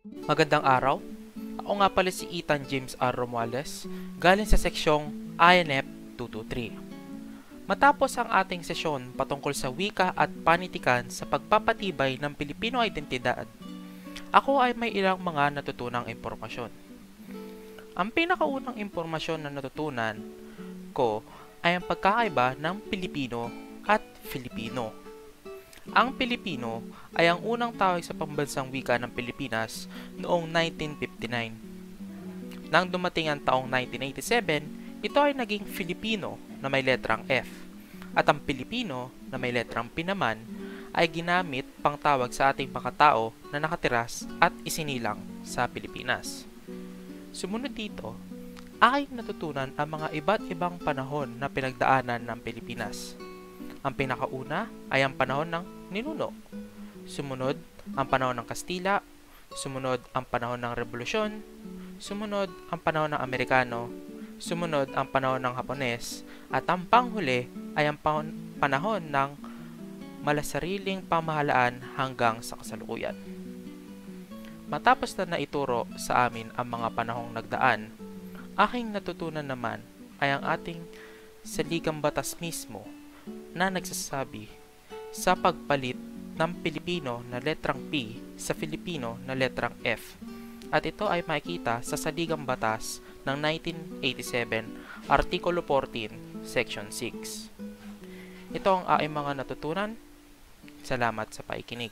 Magandang araw. Ako nga pala si Ethan James R. Romualdez, galing sa seksyong INF 223. Matapos ang ating sesyon patungkol sa wika at panitikan sa pagpapatibay ng Pilipino identidad, ako ay may ilang mga natutunang impormasyon. Ang pinakaunang impormasyon na natutunan ko ay ang pagkakaiba ng Pilipino at Filipino. Ang Pilipino ay ang unang tawag sa pambansang wika ng Pilipinas noong 1959. Nang dumating ang taong 1987, ito ay naging Filipino na may letrang F, at ang Pilipino na may letrang P naman ay ginamit pang tawag sa ating mga tao na nakatiras at isinilang sa Pilipinas. Sumunod dito, aking natutunan ang mga iba't ibang panahon na pinagdaanan ng Pilipinas. Ang pinakauna ay ang panahon ng ninuno. Sumunod, ang panahon ng Kastila. Sumunod, ang panahon ng Revolusyon. Sumunod, ang panahon ng Amerikano. Sumunod, ang panahon ng Hapones. At ang panghuli ay ang panahon ng malasariling pamahalaan hanggang sa kasalukuyan. Matapos na naituro sa amin ang mga panahong nagdaan, aking natutunan naman ay ang ating saligang batas mismo na nagsasabi sa pagpalit ng Pilipino na letrang P sa Filipino na letrang F, at ito ay makikita sa Saligang Batas ng 1987, Artikulo 14, Section 6. Ito ang aking mga natutunan. Salamat sa pakikinig.